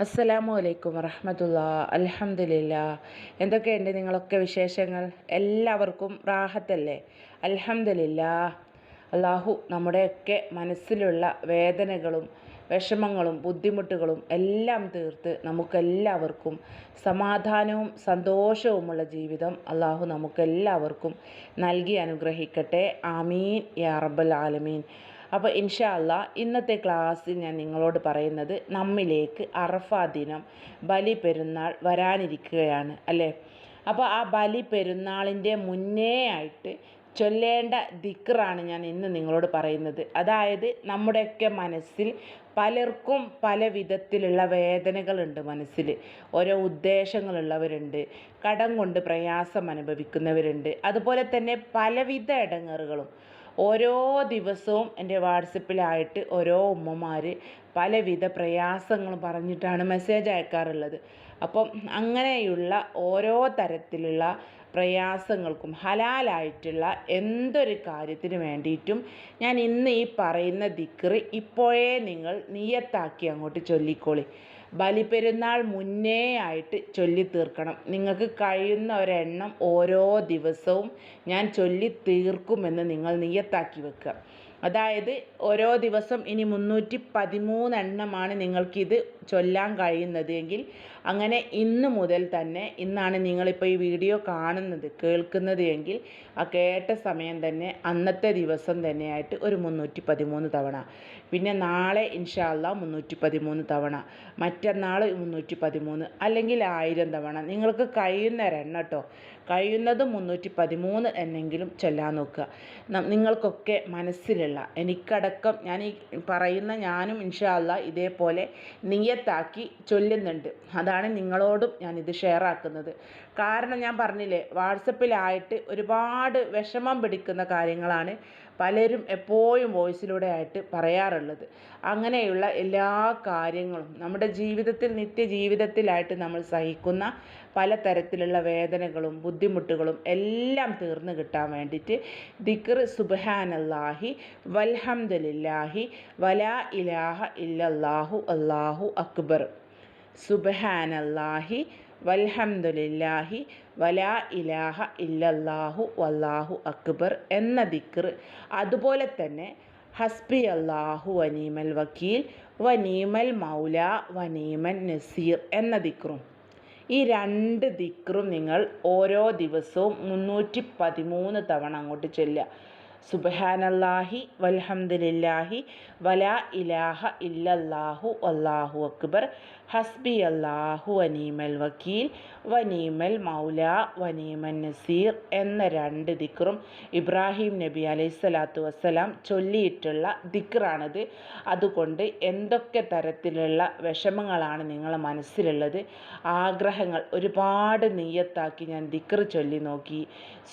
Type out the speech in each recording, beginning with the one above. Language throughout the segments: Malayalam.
അസ്സലാമു അലൈക്കും വറഹ്മത്തുള്ളാ. അൽഹംദുലില്ലാ. എന്തൊക്കെയുണ്ട് നിങ്ങളൊക്കെ വിശേഷങ്ങൾ? എല്ലാവർക്കും റാഹത്തല്ലേ? അൽഹംദുലില്ലാ. അള്ളാഹു നമ്മുടെയൊക്കെ മനസ്സിലുള്ള വേദനകളും വിഷമങ്ങളും ബുദ്ധിമുട്ടുകളും എല്ലാം തീർത്ത് നമുക്കെല്ലാവർക്കും സമാധാനവും സന്തോഷവുമുള്ള ജീവിതം അള്ളാഹു നമുക്കെല്ലാവർക്കും നൽകി അനുഗ്രഹിക്കട്ടെ. ആമീൻ യാ റബ്ബൽ ആലമീൻ. അപ്പോൾ ഇൻഷാ അല്ലാ ഇന്നത്തെ ക്ലാസ്സിൽ ഞാൻ നിങ്ങളോട് പറയുന്നത് നമ്മിലേക്ക് അറഫ ദിനം ബലി പെരുന്നാൾ വരാനിരിക്കുകയാണ് അല്ലേ. അപ്പോൾ ആ ബലി പെരുന്നാളിൻ്റെ മുന്നേ ആയിട്ട് ചൊല്ലേണ്ട ദിക്റാണ് ഞാൻ ഇന്ന് നിങ്ങളോട് പറയുന്നത്. അതായത് നമ്മുടെയൊക്കെ മനസ്സിൽ പലർക്കും പല വിധത്തിലുള്ള വേദനകളുണ്ട്. മനസ്സിൽ ഓരോ ഉദ്ദേശങ്ങളുള്ളവരുണ്ട്, കടം കൊണ്ട് പ്രയാസം അനുഭവിക്കുന്നവരുണ്ട്, അതുപോലെ തന്നെ പലവിധ ഇടങ്ങേറുകളും. ഓരോ ദിവസവും എൻ്റെ വാട്സപ്പിലായിട്ട് ഓരോ ഉമ്മമാർ പലവിധ പ്രയാസങ്ങൾ പറഞ്ഞിട്ടാണ് മെസ്സേജ് അയക്കാറുള്ളത്. അപ്പം അങ്ങനെയുള്ള ഓരോ തരത്തിലുള്ള പ്രയാസങ്ങൾക്കും ഹലാലായിട്ടുള്ള എന്തൊരു കാര്യത്തിന് വേണ്ടിയിട്ടും ഞാൻ ഇന്ന് ഈ പറയുന്ന ദിക്റ് ഇപ്പോഴേ നിങ്ങൾ നിയത്താക്കി അങ്ങോട്ട് ചൊല്ലിക്കോളി. ബലിപ്പെരുന്നാൾ മുന്നേ ആയിട്ട് ചൊല്ലി തീർക്കണം. നിങ്ങൾക്ക് കഴിയുന്ന ഒരെണ്ണം ഓരോ ദിവസവും ഞാൻ ചൊല്ലി തീർക്കുമെന്ന് നിങ്ങൾ നിയത്താക്കി വെക്കുക. അതായത് ഓരോ ദിവസം ഇനി 313 എണ്ണമാണ് നിങ്ങൾക്കിത് ചൊല്ലാൻ കഴിയുന്നത് എങ്കിൽ അങ്ങനെ ഇന്ന് മുതൽ തന്നെ, ഇന്നാണ് നിങ്ങളിപ്പോൾ ഈ വീഡിയോ കാണുന്നത് കേൾക്കുന്നത് എങ്കിൽ ആ കേട്ട സമയം തന്നെ അന്നത്തെ ദിവസം തന്നെയായിട്ട് ഒരു 313 തവണ, പിന്നെ നാളെ ഇൻഷാ അല്ലാഹ് 313 തവണ, മറ്റന്നാൾ 313, അല്ലെങ്കിൽ 1000 തവണ നിങ്ങൾക്ക് കഴിയുന്ന ഒരെണ്ണം കേട്ടോ. കഴിയുന്നത് 313 എന്നെങ്കിലും ചൊല്ലാൻ നോക്കുക. നിങ്ങൾക്കൊക്കെ മനസ്സിലുള്ള, എനിക്കടക്കം ഞാൻ ഈ പറയുന്ന ഞാനും ഇൻഷാ അല്ലാഹ് ഇതേപോലെ നിയത്താക്കി ചൊല്ലുന്നുണ്ട്. അതാണ് നിങ്ങളോടും ഞാനിത് ഷെയർ ആക്കുന്നത്. കാരണം ഞാൻ പറഞ്ഞില്ലേ, വാട്സപ്പിലായിട്ട് ഒരുപാട് വിഷമം പിടിക്കുന്ന കാര്യങ്ങളാണ് പലരും എപ്പോഴും വോയിസിലൂടെ ആയിട്ട് പറയാറുള്ളത്. അങ്ങനെയുള്ള എല്ലാ കാര്യങ്ങളും നമ്മുടെ ജീവിതത്തിൽ നിത്യജീവിതത്തിലായിട്ട് നമ്മൾ സഹിക്കുന്ന പലതരത്തിലുള്ള വേദനകളും ബുദ്ധിമുട്ടുകളും എല്ലാം തീർന്നു കിട്ടാൻ വേണ്ടിയിട്ട് ദിക്റ് സുബ്ഹാനല്ലാഹി വൽഹംദുലില്ലാഹി വലാ ഇലാഹ ഇല്ലല്ലാഹു അല്ലാഹു അക്ബർ, സുബ്ഹാനല്ലാഹി വൽഹംദുലില്ലാഹി വലാ ഇലാഹ ഇല്ലല്ലാഹു വല്ലാഹു അക്ബർ എന്ന ദിക്റ്, അതുപോലെ തന്നെ ഹസ്ബി അല്ലാഹു വനീമൽ വക്കീൽ വനീമൽ മൗല വനീമൻ നസീർ എന്ന ദിക്റും, ഈ രണ്ട് ദിക്റും നിങ്ങൾ ഓരോ ദിവസവും 313 തവണ അങ്ങോട്ട് ചൊല്ലുക. സുബ്ഹാനല്ലാഹി വൽഹംദുലില്ലാഹി വലാ ഇലാഹ ഇല്ലല്ലാഹു വല്ലാഹു അക്ബർ, ഹസ്ബി അല്ലാഹു വനീമൽ വക്കീൽ വനീമൽ മൗല വനീമൻ നസീർ എന്ന രണ്ട് ദിക്റും ഇബ്രാഹിം നബി അലൈഹിസ്സലാത്തു വസ്സലാം ചൊല്ലിയിട്ടുള്ള ദിക്റാണിത്. അതുകൊണ്ട് എന്തൊക്കെ തരത്തിലുള്ള വിഷമങ്ങളാണ് നിങ്ങളുടെ മനസ്സിലുള്ളത്, ആഗ്രഹങ്ങൾ ഒരുപാട് നിയ്യത്താക്കി ഞാൻ ദിക്റ് ചൊല്ലി നോക്കി,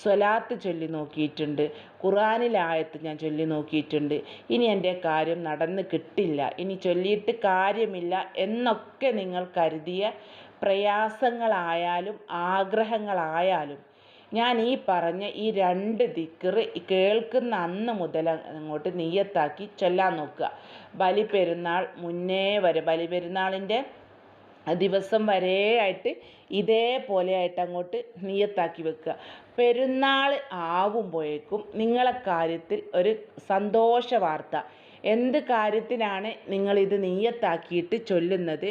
സ്വലാത്ത് ചൊല്ലി നോക്കിയിട്ടുണ്ട്, ഖുർആനിലായത്ത് ഞാൻ ചൊല്ലി നോക്കിയിട്ടുണ്ട്. ഇനി എൻ്റെ കാര്യം നടന്ന് കിട്ടില്ല, ഇനി ചൊല്ലിയിട്ട് കാര്യമില്ല എന്നൊക്കെ നിങ്ങൾ കരുതിയ പ്രയാസങ്ങളായാലും ആഗ്രഹങ്ങളായാലും ഞാൻ ഈ പറഞ്ഞ ഈ രണ്ട് ദിക്റ് കേൾക്കുന്ന അന്ന് മുതൽ അങ്ങോട്ട് നിയ്യത്താക്കി ചൊല്ലാൻ നോക്കുക. ബലിപ്പെരുന്നാൾ മുന്നേ വരെ, ബലിപ്പെരുന്നാളിൻ്റെ ദിവസം വരെ ആയിട്ട് ഇതേപോലെ ആയിട്ട് അങ്ങോട്ട് നിയ്യത്താക്കി വെക്കുക. പെരുന്നാൾ ആവുമ്പോഴേക്കും നിങ്ങളെ കാര്യത്തിൽ ഒരു സന്തോഷ വാർത്ത, എന്ത് കാര്യത്തിനാണ് നിങ്ങളിത് നിയ്യത്താക്കിയിട്ട് ചൊല്ലുന്നത്,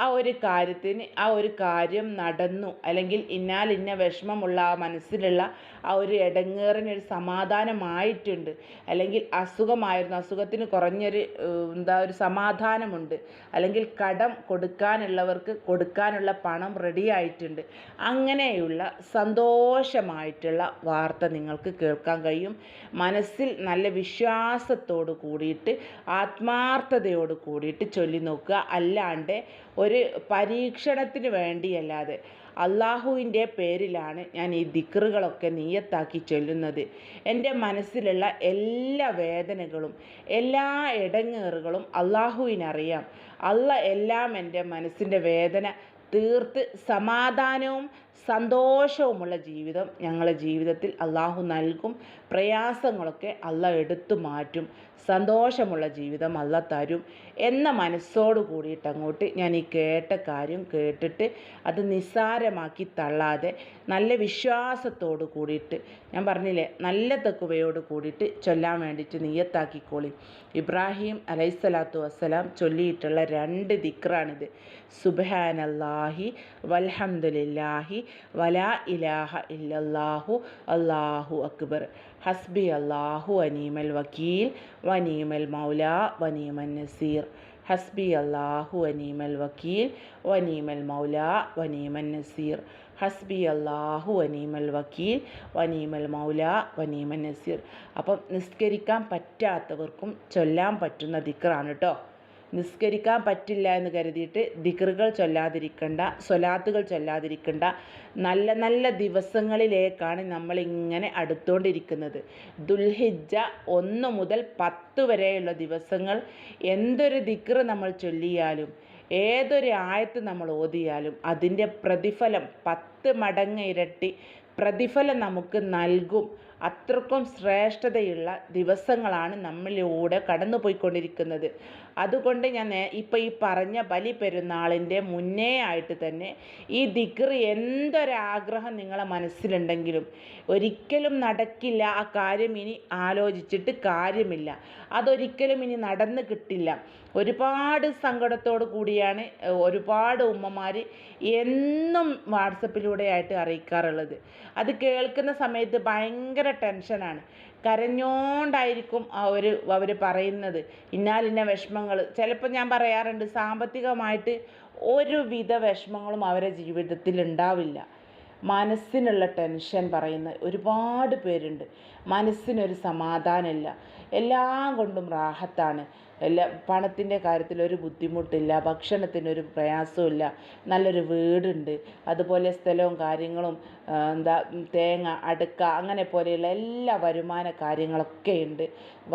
ആ ഒരു കാര്യത്തിന് ആ ഒരു കാര്യം നടന്നു, അല്ലെങ്കിൽ ഇന്ന വിഷമമുള്ള ആ മനസ്സിലുള്ള ആ ഒരു ഇടങ്ങേറിനൊരു സമാധാനമായിട്ടുണ്ട്, അല്ലെങ്കിൽ അസുഖമായിരുന്നു, അസുഖത്തിന് കുറഞ്ഞൊരു ഒരു സമാധാനമുണ്ട്, അല്ലെങ്കിൽ കടം കൊടുക്കാനുള്ളവർക്ക് കൊടുക്കാനുള്ള പണം റെഡി ആയിട്ടുണ്ട്, അങ്ങനെയുള്ള സന്തോഷമായിട്ടുള്ള വാർത്ത നിങ്ങൾക്ക് കേൾക്കാൻ കഴിയും. മനസ്സിൽ നല്ല വിശ്വാസത്തോട് കൂടിയിട്ട് ആത്മാർത്ഥതയോട് കൂടിയിട്ട് ചൊല്ലി നോക്കുക. അല്ലാണ്ട് ഒരു പരീക്ഷണത്തിന് വേണ്ടിയല്ലാതെ അള്ളാഹുവിൻ്റെ പേരിലാണ് ഞാൻ ഈ ദിക്റുകളൊക്കെ നിയ്യത്താക്കി ചൊല്ലുന്നത്. എൻ്റെ മനസ്സിലുള്ള എല്ലാ വേദനകളും എല്ലാ ഇടങ്ങേറുകളും അള്ളാഹുവിനറിയാം. എല്ലാം എൻ്റെ മനസ്സിൻ്റെ വേദന തീർത്ത് സമാധാനവും സന്തോഷവുമുള്ള ജീവിതം ഞങ്ങളുടെ ജീവിതത്തിൽ അള്ളാഹു നൽകും. പ്രയാസങ്ങളൊക്കെ അള്ളാഹ് എടുത്തു മാറ്റും. സന്തോഷമുള്ള ജീവിതം അള്ളാഹ് തരും എന്ന മനസ്സോട് കൂടിയിട്ട് അങ്ങോട്ട് ഞാൻ ഈ കേട്ട കാര്യം കേട്ടിട്ട് അത് നിസ്സാരമാക്കി തള്ളാതെ നല്ല വിശ്വാസത്തോട് കൂടിയിട്ട്, ഞാൻ പറഞ്ഞില്ലേ നല്ല തെക്കുവയോട് കൂടിയിട്ട് ചൊല്ലാൻ വേണ്ടിയിട്ട് നിയ്യത്താക്കിക്കോളി. ഇബ്രാഹിം അലൈഹിസ്സലാത്തു വസ്സലാം ചൊല്ലിയിട്ടുള്ള 2 ദിക്റാണിത്. സുബ്ഹാനല്ലാഹി വൽഹംദുലില്ലാഹി വലാ ഇലാഹ ഇല്ലല്ലാഹു അല്ലാഹു അക്ബർ, ഹസ്ബി അല്ലാഹു വനീമൽ വക്കീൽ വനീമൽ മൗലാ വനീമൻ നസീർ, ഹസ്ബി അല്ലാഹു വനീമൽ വക്കീൽ വനീമൽ മൗലാ വനീമൻ നസീർ, ഹസ്ബി അല്ലാഹു വനീമൽ വക്കീൽ വനീമൽ മൗലാ വനീമൻ നസീർ. അപ്പം നിസ്കരിക്കാൻ പറ്റാത്തവർക്കും ചൊല്ലാൻ പറ്റുന്ന ദിക്റാണ് കേട്ടോ. നിസ്കരിക്കാൻ പറ്റില്ല എന്ന് കരുതിയിട്ട് ദിക്റുകൾ ചൊല്ലാതിരിക്കേണ്ട, സ്വലാത്തുകൾ ചൊല്ലാതിരിക്കേണ്ട. നല്ല നല്ല ദിവസങ്ങളിലേക്കാണ് നമ്മളിങ്ങനെ അടുത്തുകൊണ്ടിരിക്കുന്നത്. ദുൽഹിജ്ജ 1 മുതൽ 10 വരെയുള്ള ദിവസങ്ങൾ എന്തൊരു ദിക്റ് നമ്മൾ ചൊല്ലിയാലും ഏതൊരു ആയത്ത് നമ്മൾ ഓതിയാലും അതിൻ്റെ പ്രതിഫലം 10 മടങ്ങ് ഇരട്ടി പ്രതിഫലം നമുക്ക് നൽകും. അത്രക്കും ശ്രേഷ്ഠതയുള്ള ദിവസങ്ങളാണ് നമ്മളിലൂടെ കടന്നു പോയിക്കൊണ്ടിരിക്കുന്നത്. അതുകൊണ്ട് ഞാൻ ഇപ്പോൾ ഈ പറഞ്ഞ ബലി പെരുന്നാളിൻ്റെ മുന്നേ ആയിട്ട് തന്നെ ഈ ദിക്റ് എന്തൊരാഗ്രഹം നിങ്ങളെ മനസ്സിലുണ്ടെങ്കിലും ഒരിക്കലും നടക്കില്ല, ആ കാര്യം ഇനി ആലോചിച്ചിട്ട് കാര്യമില്ല, അതൊരിക്കലും ഇനി നടന്ന് കിട്ടില്ല. ഒരുപാട് സങ്കടത്തോടു കൂടിയാണ് ഒരുപാട് ഉമ്മമാർ എന്നും വാട്സപ്പിലൂടെ ആയിട്ട് അറിയിക്കാറുള്ളത്. അത് കേൾക്കുന്ന സമയത്ത് ഭയങ്കര ടെൻഷനാണ്. കരഞ്ഞോണ്ടായിരിക്കും അവർ പറയുന്നത് ഇന്നാലിന്ന വിഷമങ്ങൾ. ചിലപ്പോൾ ഞാൻ പറയാറുണ്ട്, സാമ്പത്തികമായിട്ട് ഒരുവിധ വിഷമങ്ങളും അവരുടെ ജീവിതത്തിൽ ഉണ്ടാവില്ല. മനസ്സിനുള്ള ടെൻഷൻ പറയുന്ന ഒരുപാട് പേരുണ്ട്. മനസ്സിനൊരു സമാധാനമില്ല. എല്ലാം കൊണ്ടും റാഹത്താണ്. പണത്തിൻ്റെ കാര്യത്തിൽ ഒരു ബുദ്ധിമുട്ടില്ല, ഭക്ഷണത്തിനൊരു പ്രയാസമില്ല, നല്ലൊരു വീടുണ്ട്, അതുപോലെ സ്ഥലവും കാര്യങ്ങളും തേങ്ങ അടക്ക അങ്ങനെ പോലെയുള്ള എല്ലാ വരുമാന കാര്യങ്ങളൊക്കെ ഉണ്ട്,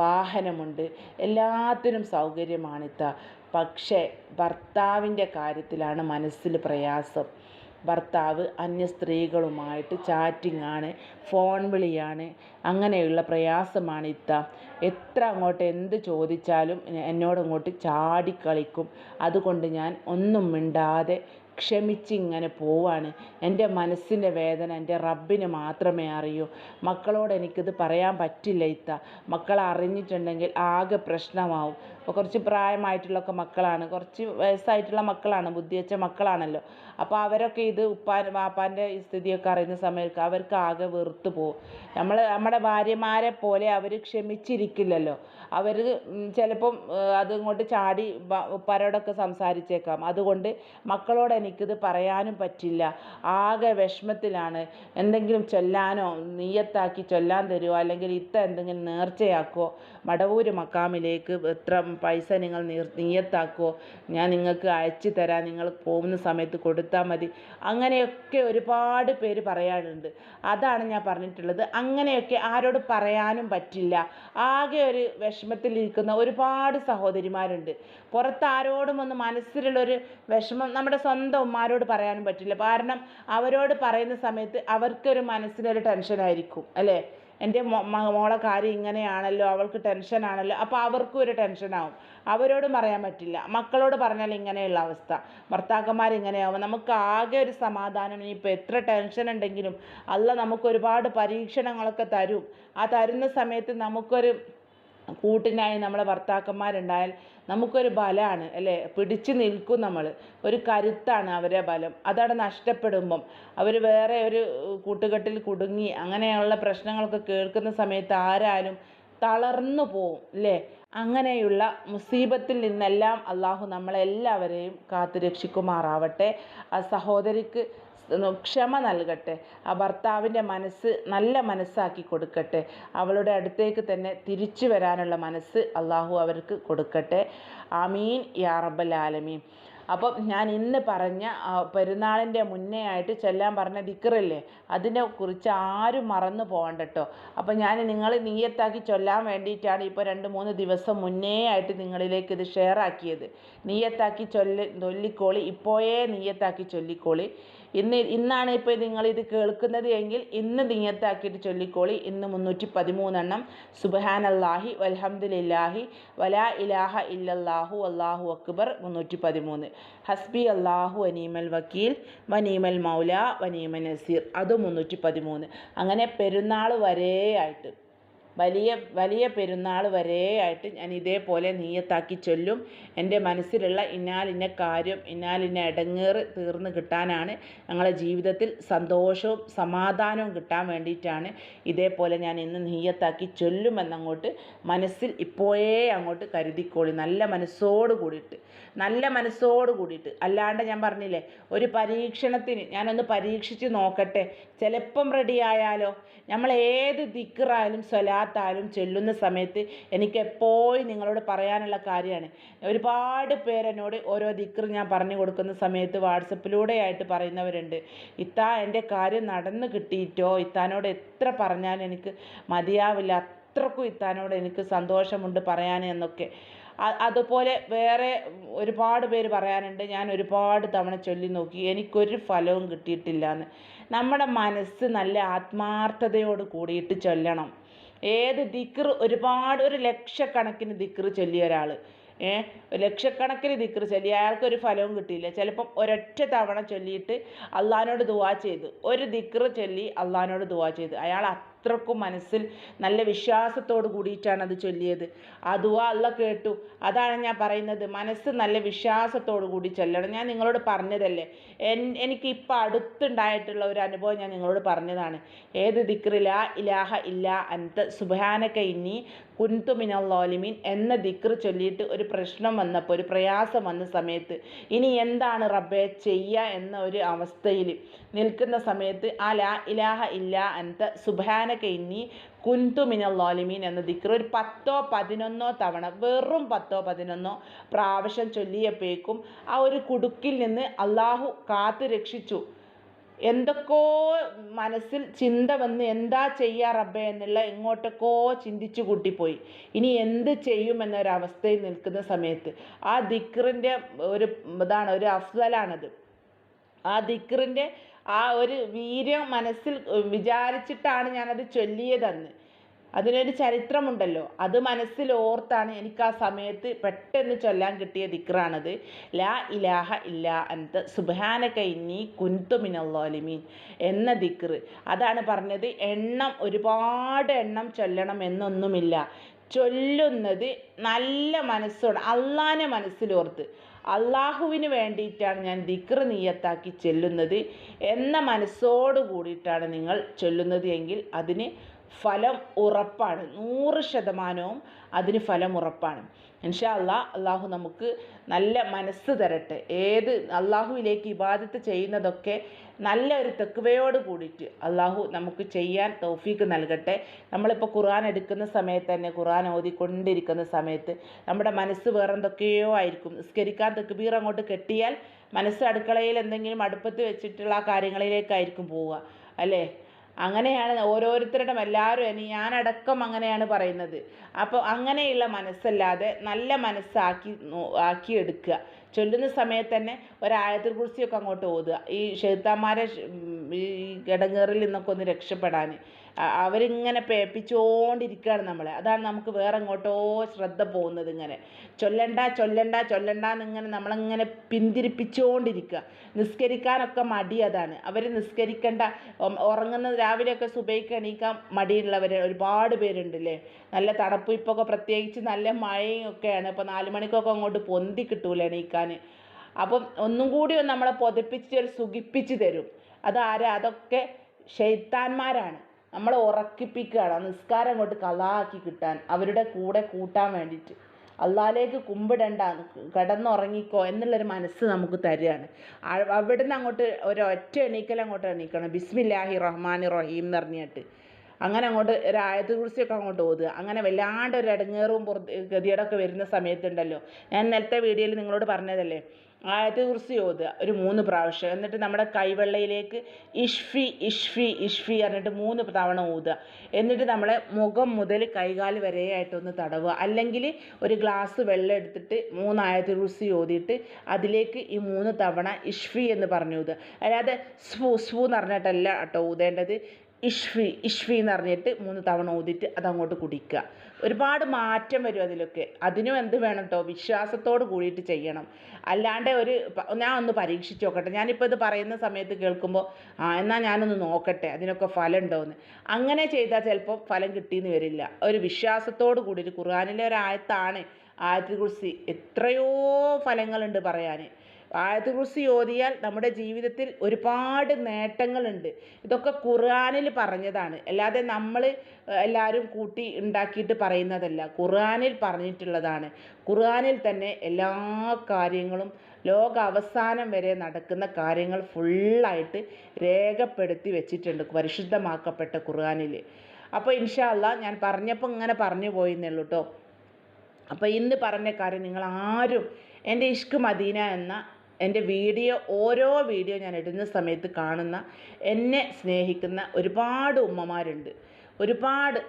വാഹനമുണ്ട്, എല്ലാത്തിനും സൗകര്യമാണിത്ത. പക്ഷേ ഭർത്താവിൻ്റെ കാര്യത്തിലാണ് മനസ്സിൽ പ്രയാസം. ഭർത്താവ് അന്യ സ്ത്രീകളുമായിട്ട് ചാറ്റിങ്ങാണ്, ഫോൺ വിളിയാണ്, അങ്ങനെയുള്ള പ്രയാസമാണ് ഇത്ത. എത്ര അങ്ങോട്ട് എന്ത് ചോദിച്ചാലും എന്നോടങ്ങോട്ട് ചാടിക്കളിക്കും. അതുകൊണ്ട് ഞാൻ ഒന്നും മിണ്ടാതെ ക്ഷമിച്ചിങ്ങനെ പോവാണ്. എൻ്റെ മനസ്സിൻ്റെ വേദന എൻ്റെ റബ്ബിന് മാത്രമേ അറിയൂ. മക്കളോട് എനിക്കിത് പറയാൻ പറ്റില്ല ഇത്ത. മക്കൾ അറിഞ്ഞിട്ടുണ്ടെങ്കിൽ ആകെ പ്രശ്നമാവും. അപ്പോൾ കുറച്ച് പ്രായമായിട്ടുള്ളൊക്കെ മക്കളാണ്, കുറച്ച് വയസ്സായിട്ടുള്ള മക്കളാണ്, ബുദ്ധി വെച്ച മക്കളാണല്ലോ. അപ്പോൾ അവരൊക്കെ ഇത് വാപ്പാൻ്റെ ഈ സ്ഥിതിയൊക്കെ അറിയുന്ന സമയത്ത് അവർക്ക് ആകെ വെറുത്ത് പോകും. നമ്മുടെ ഭാര്യമാരെ പോലെ അവർ ക്ഷമിച്ചിരിക്കില്ലല്ലോ. അവർ ചിലപ്പം അതിങ്ങോട്ട് ചാടി ഉപ്പാരോടൊക്കെ സംസാരിച്ചേക്കാം. അതുകൊണ്ട് മക്കളോട് എനിക്കിത് പറയാനും പറ്റില്ല, ആകെ വിഷമത്തിലാണ്. എന്തെങ്കിലും ചൊല്ലാനോ നിയ്യത്താക്കി ചൊല്ലാൻ തരുമോ, അല്ലെങ്കിൽ ഇത്ത എന്തെങ്കിലും നേർച്ചയാക്കുമോ, മടവൂര് മക്കാമിലേക്ക് എത്ര പൈസ നിങ്ങൾ നിയ്യത്താക്കുമോ, ഞാൻ നിങ്ങൾക്ക് അയച്ചു തരാം, നിങ്ങൾ പോകുന്ന സമയത്ത് കൊടുത്താൽ മതി. അങ്ങനെയൊക്കെ ഒരുപാട് പേര് പറയാറുണ്ട്. അതാണ് ഞാൻ പറഞ്ഞിട്ടുള്ളത്. അങ്ങനെയൊക്കെ ആരോട് പറയാനും പറ്റില്ല. ആകെ ഒരു വിഷമത്തിലിരിക്കുന്ന ഒരുപാട് സഹോദരിമാരുണ്ട്. പുറത്ത് ആരോടും ഒന്ന് മനസ്സിലുള്ളൊരു വിഷമം നമ്മുടെ സ്വന്തം ഉമ്മാരോട് പറയാനും പറ്റില്ല. കാരണം അവരോട് പറയുന്ന സമയത്ത് അവർക്കൊരു മനസ്സിനൊരു ടെൻഷനായിരിക്കും, അല്ലേ? എൻ്റെ മോളെ കാര്യം ഇങ്ങനെയാണല്ലോ, അവൾക്ക് ടെൻഷനാണല്ലോ. അപ്പോൾ അവർക്കും ഒരു ടെൻഷനാവും. അവരോടും പറയാൻ പറ്റില്ല. മക്കളോട് പറഞ്ഞാൽ ഇങ്ങനെയുള്ള അവസ്ഥ, ഭർത്താക്കന്മാരിങ്ങനെയാവും. നമുക്ക് ആകെ ഒരു സമാധാനം, ഇനിയിപ്പോൾ എത്ര ടെൻഷൻ ഉണ്ടെങ്കിലും അള്ളാഹ് നമുക്ക് ഒരുപാട് പരീക്ഷണങ്ങളൊക്കെ തരും. ആ തരുന്ന സമയത്ത് നമുക്കൊരു കൂട്ടിനായി നമ്മളെ ഭർത്താക്കന്മാരുണ്ടായാൽ നമുക്കൊരു ബലമാണ്, അല്ലേ? പിടിച്ചു നിൽക്കും നമ്മൾ. ഒരു കരുത്താണ് അവരെ ബലം. അതവിടെ നഷ്ടപ്പെടുമ്പം അവർ വേറെ ഒരു കൂട്ടുകെട്ടിൽ കുടുങ്ങി അങ്ങനെയുള്ള പ്രശ്നങ്ങളൊക്കെ കേൾക്കുന്ന സമയത്ത് ആരാലും തളർന്നു പോവും, അല്ലേ? അങ്ങനെയുള്ള മുസീബത്തിൽ നിന്നെല്ലാം അള്ളാഹു നമ്മളെല്ലാവരെയും കാത്തു രക്ഷിക്കുമാറാവട്ടെ. ആ സഹോദരിക്ക് ക്ഷമ നൽകട്ടെ. ആ ഭർത്താവിൻ്റെ മനസ്സ് നല്ല മനസ്സാക്കി കൊടുക്കട്ടെ. അവളുടെ അടുത്തേക്ക് തന്നെ തിരിച്ചു വരാനുള്ള മനസ്സ് അള്ളാഹു അവർക്ക് കൊടുക്കട്ടെ. ആമീൻ യാ റബ്ബൽ ആലമീൻ. അപ്പം ഞാൻ ഇന്ന് പറഞ്ഞ പെരുന്നാളിൻ്റെ മുന്നേ ആയിട്ട് ചൊല്ലാൻ പറഞ്ഞ ദിക്റില്ലേ, അതിനെ കുറിച്ച് ആരും മറന്നു പോകണ്ട കേട്ടോ. അപ്പം ഞാൻ നിങ്ങൾ നിയ്യത്താക്കി ചൊല്ലാൻ വേണ്ടിയിട്ടാണ് ഇപ്പോൾ 2-3 ദിവസം മുന്നേ ആയിട്ട് നിങ്ങളിലേക്ക് ഇത് ഷെയർ ആക്കിയത്. നിയ്യത്താക്കി ചൊല്ലിക്കോളി, ഇപ്പോഴേ നിയ്യത്താക്കി ചൊല്ലിക്കോളി. ഇന്നാണ് ഇപ്പോൾ നിങ്ങളിത് കേൾക്കുന്നത് എങ്കിൽ ഇന്ന് നിയ്യത്താക്കിയിട്ട് ചൊല്ലിക്കോളി. ഇന്ന് 313 സുബ്ഹാനല്ലാഹി വൽഹംദുലില്ലാഹി വലാ ഇലാഹ ഇല്ലല്ലാഹു അല്ലാഹു അക്ബർ 313, ഹസ്ബി അല്ലാഹു വനീമൽ വക്കീൽ വനീമൽ മൗല വനീമൻ നസീർ അതും 313. അങ്ങനെ പെരുന്നാൾ വരെയായിട്ട് വലിയ പെരുന്നാൾ വരെയായിട്ട് ഞാൻ ഇതേപോലെ നീയത്താക്കി ചൊല്ലും. എൻ്റെ മനസ്സിലുള്ള ഇന്നാലിന്ന കാര്യം ഇന്നാലിന്ന ഇടങ്ങേറ് തീർന്ന് കിട്ടാനാണ്, ഞങ്ങളുടെ ജീവിതത്തിൽ സന്തോഷവും സമാധാനവും കിട്ടാൻ വേണ്ടിയിട്ടാണ് ഇതേപോലെ ഞാൻ ഇന്ന് നീയത്താക്കി ചൊല്ലുമെന്നങ്ങോട്ട് മനസ്സിൽ ഇപ്പോഴേ അങ്ങോട്ട് കരുതിക്കോളി. നല്ല മനസ്സോട് കൂടിയിട്ട്. അല്ലാണ്ട് ഞാൻ പറഞ്ഞില്ലേ, ഒരു പരീക്ഷണത്തിന് ഞാനൊന്ന് പരീക്ഷിച്ച് നോക്കട്ടെ, ചിലപ്പം റെഡിയായാലോ. നമ്മൾ ഏത് ദിക്റായാലും സ്വലാത്തായാലും ചൊല്ലുന്ന സമയത്ത് എനിക്കെപ്പോഴും നിങ്ങളോട് പറയാനുള്ള കാര്യമാണ്. ഒരുപാട് പേരെന്നോട് ഓരോ ദിക്ർ ഞാൻ പറഞ്ഞു കൊടുക്കുന്ന സമയത്ത് വാട്സപ്പിലൂടെയായിട്ട് പറയുന്നവരുണ്ട്, ഇത്താ എൻ്റെ കാര്യം നടന്ന് കിട്ടിയിട്ടോ, ഇത്താനോട് എത്ര പറഞ്ഞാലും എനിക്ക് മതിയാവില്ല, അത്രക്കും ഇത്താനോട് എനിക്ക് സന്തോഷമുണ്ട് പറയാൻ എന്നൊക്കെ. അതുപോലെ വേറെ ഒരുപാട് പേര് പറയാനുണ്ട്, ഞാൻ ഒരുപാട് തവണ ചൊല്ലി നോക്കി, എനിക്കൊരു ഫലവും കിട്ടിയിട്ടില്ല എന്ന്. നമ്മുടെ മനസ്സ് നല്ല ആത്മാർത്ഥതയോട് കൂടിയിട്ട് ചൊല്ലണം. ഏത് ദിക്ർ ഒരു ലക്ഷക്കണക്കിന് ദിക്ർ ചൊല്ലിയ ഒരാൾ, ലക്ഷക്കണക്കിന് ദിക്ർ ചൊല്ലി അയാൾക്കൊരു ഫലവും കിട്ടിയില്ല. ചിലപ്പം ഒരൊറ്റ തവണ ചൊല്ലിയിട്ട് അള്ളാഹിനോട് ദുആ ചെയ്ത്, ഒരു ദിക്ർ ചൊല്ലി അള്ളാഹിനോട് ദുആ ചെയ്ത്, അയാൾ അത്രക്കും മനസ്സിൽ നല്ല വിശ്വാസത്തോട് കൂടിയിട്ടാണ് അത് ചൊല്ലിയത്. ആ ദുആ അള്ളാഹ് കേട്ടു. അതാണ് ഞാൻ പറയുന്നത്, മനസ്സ് നല്ല വിശ്വാസത്തോടു കൂടി ചൊല്ലണം. ഞാൻ നിങ്ങളോട് പറഞ്ഞതല്ലേ, എനിക്കിപ്പോൾ അടുത്തുണ്ടായിട്ടുള്ള ഒരു അനുഭവം ഞാൻ നിങ്ങളോട് പറഞ്ഞതാണ്. ഏത് ദിക്ർ ലാ ഇലാഹ ഇല്ലാ അൻത സുബ്ഹാനക ഇന്നി കുൻതു മിനൽ ളാലിമീൻ എന്ന ദിക്ർ ചൊല്ലിയിട്ട് ഒരു പ്രശ്നം വന്നപ്പോൾ, ഒരു പ്രയാസം വന്ന സമയത്ത്, ഇനി എന്താണ് റബ്ബേ ചെയ്യുക എന്ന ഒരു അവസ്ഥയിൽ നിൽക്കുന്ന സമയത്ത് ആ ലാ ഇലാഹ ഇല്ലാ അൻത സുബ്ഹാനക ഇന്നി കുൻതു മിനൽ ളാലിമീൻ എന്ന ദിക്ർ ഒരു 10-11 തവണ, വെറും 10-11 പ്രാവശ്യം ചൊല്ലിയപ്പോഴേക്കും ആ ഒരു കുടുക്കിൽ നിന്ന് അള്ളാഹു കാത്തു രക്ഷിച്ചു. എന്തൊക്കെയോ മനസ്സിൽ ചിന്ത വന്ന് എന്താ ചെയ്യുക റബ്ബേ എന്നുള്ള എങ്ങോട്ടൊക്കെയോ ചിന്തിച്ചു കൂട്ടിപ്പോയി. ഇനി എന്ത് ചെയ്യുമെന്നൊരവസ്ഥയിൽ നിൽക്കുന്ന സമയത്ത് ആ ദിക്റിൻ്റെ ഒരു ഒരു അഫ്സലാണത്. ആ ദിക്റിൻ്റെ ആ ഒരു വീര്യം മനസ്സിൽ വിചാരിച്ചിട്ടാണ് ഞാനത് ചൊല്ലിയതെന്ന്. അതിനൊരു ചരിത്രമുണ്ടല്ലോ, അത് മനസ്സിൽ ഓർത്താണ് എനിക്ക് ആ സമയത്ത് പെട്ടെന്ന് ചൊല്ലാൻ കിട്ടിയ ദിക്റാണത്. ലാ ഇലാഹ ഇല്ലാ അൻത സുബ്ഹാനക ഇന്നി കുൻതു മിനൽ ളാലിമീൻ എന്ന ദിക്ർ. അതാണ് പറഞ്ഞത്, ഒരുപാട് എണ്ണം ചൊല്ലണം എന്നൊന്നുമില്ല. ചൊല്ലുന്നത് നല്ല മനസ്സോടെ അള്ളാനെ മനസ്സിലോർത്ത്, അള്ളാഹുവിന് വേണ്ടിയിട്ടാണ് ഞാൻ ദിക്ർ നിയ്യത്താക്കി ചൊല്ലുന്നത് എന്ന മനസ്സോട് കൂടിയിട്ടാണ് നിങ്ങൾ ചൊല്ലുന്നത് എങ്കിൽ അതിന് ഫലം ഉറപ്പാണ്. 100% അതിന് ഫലം ഉറപ്പാണ്. ഇൻഷാ അല്ലാഹ്, അള്ളാഹു നമുക്ക് നല്ല മനസ്സ് തരട്ടെ. ഏത് അള്ളാഹുവിലേക്ക് ഇബാദത്ത് ചെയ്യുന്നതൊക്കെ നല്ല ഒരു തെക്കുവയോട് കൂടിയിട്ട് അള്ളാഹു നമുക്ക് ചെയ്യാൻ തൗഫീക്ക് നൽകട്ടെ. നമ്മളിപ്പോൾ ഖുർആൻ എടുക്കുന്ന സമയത്ത് തന്നെ, ഖുർആൻ ഓതിക്കൊണ്ടിരിക്കുന്ന സമയത്ത് നമ്മുടെ മനസ്സ് വേറെന്തൊക്കെയോ ആയിരിക്കും. നിസ്കരിക്കാൻ തക്ബീർ അങ്ങോട്ട് കെട്ടിയാൽ മനസ്സ് അടുക്കളയിൽ എന്തെങ്കിലും അടുപ്പത്ത് വെച്ചിട്ടുള്ള ആ കാര്യങ്ങളിലേക്കായിരിക്കും പോവുക, അല്ലേ? അങ്ങനെയാണ് ഓരോരുത്തരുടെ, എല്ലാവരും, ഞാനടക്കം അങ്ങനെയാണ് പറയുന്നത്. അപ്പോൾ അങ്ങനെയുള്ള മനസ്സല്ലാതെ നല്ല ആക്കിയെടുക്കുക. ചൊല്ലുന്ന സമയത്ത് തന്നെ ഒരായത്തുൽ കുർസിയൊക്കെ അങ്ങോട്ട് ഓതുക, ഈ ശൈത്താന്മാരെ ഈ ഇടങ്ങേറിൽ നിന്നൊക്കെ ഒന്ന് രക്ഷപ്പെടാൻ. അവരിങ്ങനെ പേപ്പിച്ചുകൊണ്ടിരിക്കുകയാണ് നമ്മളെ. അതാണ് നമുക്ക് വേറെ എങ്ങോട്ടോ ശ്രദ്ധ പോകുന്നത്. ഇങ്ങനെ ചൊല്ലണ്ടെന്നിങ്ങനെ നമ്മളിങ്ങനെ പിന്തിരിപ്പിച്ചുകൊണ്ടിരിക്കുക. നിസ്കരിക്കാനൊക്കെ മടി. അതാണ് അവർ നിസ്കരിക്കേണ്ട, ഉറങ്ങുന്ന രാവിലെയൊക്കെ സുബഹിക്ക് എണീക്കാൻ മടിയുള്ളവർ ഒരുപാട് പേരുണ്ടല്ലേ. നല്ല തണുപ്പ്, ഇപ്പൊക്കെ പ്രത്യേകിച്ച് നല്ല മഴയും ഒക്കെയാണ്. ഇപ്പോൾ 4 മണിക്കൊക്കെ അങ്ങോട്ട് പൊന്തി കിട്ടൂല എണീക്കാൻ. അപ്പം ഒന്നും കൂടി നമ്മളെ പൊതിപ്പിച്ച് സുഖിപ്പിച്ച് തരും. അതൊക്കെ ശൈത്താന്മാരാണ്. നമ്മളെ ഉറക്കിപ്പിക്കുകയാണ് നിസ്കാരം കൊണ്ട് കളാക്കി കിട്ടാൻ, അവരുടെ കൂടെ കൂട്ടാൻ വേണ്ടിയിട്ട്. അള്ളാഹിലേക്ക് കുമ്പിടണ്ട, കിടന്നുറങ്ങിക്കോ എന്നുള്ളൊരു മനസ്സ് നമുക്ക് തരികയാണ്. അവിടുന്ന് അങ്ങോട്ട് ഒരൊറ്റ എണീക്കൽ അങ്ങോട്ട് എണീക്കണം, ബിസ്മില്ലാഹി റഹ്മാനി റഹീം എന്ന് പറഞ്ഞിട്ട്. അങ്ങനെ അങ്ങോട്ട് ഒരു ആയത്തുൽ കുർസിയൊക്കെ അങ്ങോട്ട് ഓതുക. അങ്ങനെ വല്ലാണ്ട് ഒരു ഇടങ്ങേറും ഗതികേടൊക്കെ വരുന്ന സമയത്തുണ്ടല്ലോ, ഞാൻ നേരത്തെ വീഡിയോയിൽ നിങ്ങളോട് പറഞ്ഞതല്ലേ, ആയത്തുൽ കുർസി ഓതുക ഒരു 3 പ്രാവശ്യം. എന്നിട്ട് നമ്മുടെ കൈവെള്ളയിലേക്ക് ഇഷ്ഫി ഇഷ്ഫി ഇഷ്ഫി പറഞ്ഞിട്ട് 3 തവണ ഊതുക. എന്നിട്ട് നമ്മളെ മുഖം മുതൽ കൈകാല് വരെയായിട്ടൊന്ന് തടവുക. അല്ലെങ്കിൽ ഒരു ഗ്ലാസ് വെള്ളം എടുത്തിട്ട് 3 ആയത്തുൽ കുർസി ഓതിയിട്ട് അതിലേക്ക് ഈ 3 തവണ ഇഷ്ഫി എന്ന് പറഞ്ഞു ഊതുക. അല്ലാതെ സ്ഫു സ്ഫു എന്ന് പറഞ്ഞിട്ടല്ല കേട്ടോ ഊതേണ്ടത്. ഇഷ്ഫി ഇഷ്ഫി എന്ന് പറഞ്ഞിട്ട് 3 തവണ ഊതിയിട്ട് അതങ്ങോട്ട് കുടിക്കുക. ഒരുപാട് മാറ്റം വരും അതിലൊക്കെ. അതിനും എന്ത് വേണം കേട്ടോ, വിശ്വാസത്തോട് കൂടിയിട്ട് ചെയ്യണം. അല്ലാണ്ട് ഞാൻ ഒന്ന് പരീക്ഷിച്ച് നോക്കട്ടെ, ഞാനിപ്പോൾ ഇത് പറയുന്ന സമയത്ത് കേൾക്കുമ്പോൾ എന്നാൽ ഞാനൊന്ന് നോക്കട്ടെ അതിനൊക്കെ ഫലം ഉണ്ടോയെന്ന്, അങ്ങനെ ചെയ്താൽ ചിലപ്പോൾ ഫലം കിട്ടിയെന്ന് വരില്ല. ഒരു വിശ്വാസത്തോട് കൂടിയിട്ട് ഖുർആനിലെ ഒരു ആയത്താണ് ആയത്തുൽ കുർസി. എത്രയോ ഫലങ്ങളുണ്ട് പറയാൻ. ആയത്തുൽ കുർസി ഓതിയാൽ നമ്മുടെ ജീവിതത്തിൽ ഒരുപാട് നേട്ടങ്ങളുണ്ട്. ഇതൊക്കെ ഖുർആനിൽ പറഞ്ഞതാണ്, അല്ലാതെ നമ്മൾ എല്ലാവരും കൂട്ടി ഉണ്ടാക്കിയിട്ട് പറയുന്നതല്ല. ഖുർആനിൽ പറഞ്ഞിട്ടുള്ളതാണ്. ഖുർആനിൽ തന്നെ എല്ലാ കാര്യങ്ങളും ലോക അവസാനം വരെ നടക്കുന്ന കാര്യങ്ങൾ ഫുള്ളായിട്ട് രേഖപ്പെടുത്തി വെച്ചിട്ടുണ്ട് പരിശുദ്ധമാക്കപ്പെട്ട ഖുർആനിൽ. അപ്പോൾ ഇൻഷാ അല്ലാ ഞാൻ പറഞ്ഞപ്പോൾ ഇങ്ങനെ പറഞ്ഞു പോയെന്നുള്ളൂ കേട്ടോ. അപ്പോൾ ഇന്ന് പറഞ്ഞ കാര്യം നിങ്ങൾ ആരും എൻ്റെ ഇഷ്ക് മദീന എന്ന എൻ്റെ ഓരോ വീഡിയോ ഞാൻ ഇടുന്ന സമയത്ത് കാണുന്ന എന്നെ സ്നേഹിക്കുന്ന ഒരുപാട് ഉമ്മമാരുണ്ട്.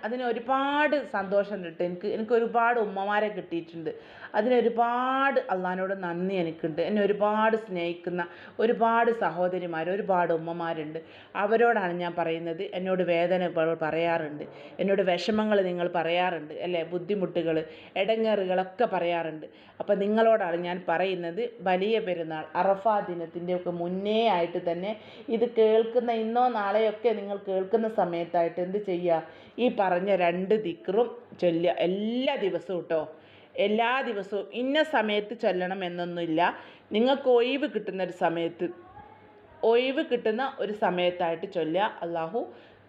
അതിനൊരുപാട് സന്തോഷമുണ്ട്. എനിക്ക് ഒരുപാട് ഉമ്മമാരെ കിട്ടിയിട്ടുണ്ട്. അതിനൊരുപാട് അള്ളാഹിനോട് നന്ദി എനിക്കുണ്ട്. എന്നെ ഒരുപാട് സ്നേഹിക്കുന്ന ഒരുപാട് സഹോദരിമാർ, ഒരുപാട് ഉമ്മമാരുണ്ട്. അവരോടാണ് ഞാൻ പറയുന്നത്. എന്നോട് വേദനകൾ പറയാറുണ്ട്, എന്നോട് വിഷമങ്ങൾ നിങ്ങൾ പറയാറുണ്ട് അല്ലേ, ബുദ്ധിമുട്ടുകൾ ഇടങ്ങേറുകളൊക്കെ പറയാറുണ്ട്. അപ്പം നിങ്ങളോടാണ് ഞാൻ പറയുന്നത്, വലിയ പെരുന്നാൾ അറഫാ ദിനത്തിൻ്റെ ഒക്കെ മുന്നേ ആയിട്ട് തന്നെ ഇത് കേൾക്കുന്ന ഇന്നോ നാളെയൊക്കെ നിങ്ങൾ കേൾക്കുന്ന സമയത്തായിട്ട് എന്ത് ചെയ്യുക, ഈ പറഞ്ഞ 2 ദിക്റും ചൊല്ലുക എല്ലാ ദിവസവും കേട്ടോ. എല്ലാ ദിവസവും ഇന്ന സമയത്ത് ചൊല്ലണം എന്നൊന്നുമില്ല. നിങ്ങൾക്ക് ഒഴിവ് കിട്ടുന്ന ഒരു സമയത്തായിട്ട് ചൊല്ലുക. അള്ളാഹു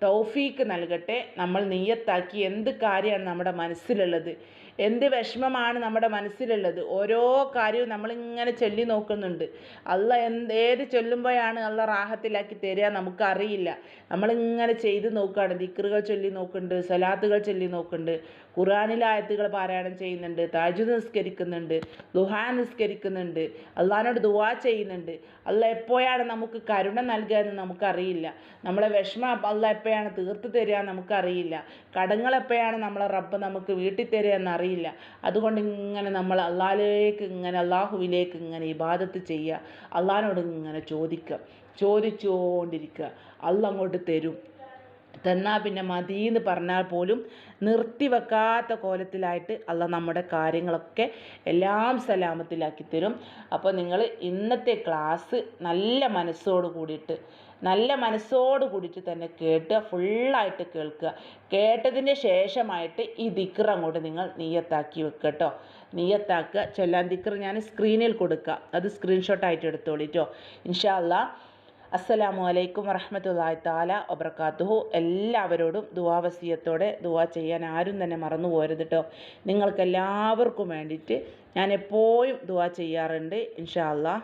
തൗഫീക്ക് നൽകട്ടെ. നമ്മൾ നിയ്യത്താക്കി എന്ത് കാര്യമാണ് നമ്മുടെ മനസ്സിലുള്ളത്, എന്ത് വിഷമമാണ് നമ്മുടെ മനസ്സിലുള്ളത്, ഓരോ കാര്യവും നമ്മളിങ്ങനെ ചൊല്ലി നോക്കുന്നുണ്ട്. ഏത് ചൊല്ലുമ്പോഴാണ് അള്ള റാഹത്തിലാക്കി തരിക നമുക്കറിയില്ല. നമ്മളിങ്ങനെ ചെയ്ത് നോക്കുകയാണ്. ദിക്റുകൾ ചൊല്ലി നോക്കുന്നുണ്ട്, സ്വലാത്തുകൾ ചൊല്ലി നോക്കുന്നുണ്ട്, ഖുർആനിലെ ആയത്തുകൾ പാരായണം ചെയ്യുന്നുണ്ട്, തഹജ്ജുദ് നിസ്കരിക്കുന്നുണ്ട്, ദുഹാ നിസ്കരിക്കുന്നുണ്ട്, അള്ളാഹിനോട് ദുആ ചെയ്യുന്നുണ്ട്. അള്ള എപ്പോഴാണ് നമുക്ക് കരുണ നൽകുക എന്ന് നമുക്കറിയില്ല. നമ്മളെ വിഷമം അള്ള എപ്പോഴാണ് തീർത്ത് തരിക നമുക്കറിയില്ല. കടങ്ങൾ എപ്പോഴാണ് നമ്മളെ റബ്ബ് നമുക്ക് വീട്ടിൽ തരിക എന്നറിയില്ല. അതുകൊണ്ട് ഇങ്ങനെ നമ്മൾ അള്ളാഹുവിലേക്ക് ഇങ്ങനെ ഇബാദത്ത് ചെയ്യുക, അള്ളാഹിനോട് ഇങ്ങനെ ചോദിച്ചുകൊണ്ടിരിക്കുക. അള്ള അങ്ങോട്ട് തരും. തന്നാൽ പിന്നെ മതിയെന്ന് പറഞ്ഞാൽ പോലും നിർത്തിവെക്കാത്ത കോലത്തിലായിട്ട് അള്ള നമ്മുടെ കാര്യങ്ങളൊക്കെ എല്ലാം സലാമത്തിലാക്കി തരും. അപ്പോൾ നിങ്ങൾ ഇന്നത്തെ ക്ലാസ് നല്ല മനസ്സോട് കൂടിയിട്ട് തന്നെ കേട്ട് ഫുള്ളായിട്ട് കേൾക്കുക. കേട്ടതിന് ശേഷമായിട്ട് ഈ ദിക്ർ അങ്ങോട്ട് നിങ്ങൾ നിയ്യത്താക്കി വെക്കുക കേട്ടോ. നിയ്യത്താക്കുക. ചൊല്ലാൻ ദിക്ർ ഞാൻ സ്ക്രീനിൽ കൊടുക്കുക, അത് സ്ക്രീൻഷോട്ടായിട്ട് എടുത്തോളിട്ടോ. ഇൻഷാ അല്ലാ. അസ്സലാമു അലൈക്കും വറഹ്മത്തുള്ളാഹി തആല വബറകാതുഹു. എല്ലാവരോടും ദുആവസിയത്തോടെ ദുആ ചെയ്യാൻ ആരും തന്നെ മറന്നു പോകരുത് കേട്ടോ. നിങ്ങൾക്കെല്ലാവർക്കും വേണ്ടിയിട്ട് ഞാൻ എപ്പോഴും ദുആ ചെയ്യാറുണ്ട്. ഇൻഷാ അല്ലാ.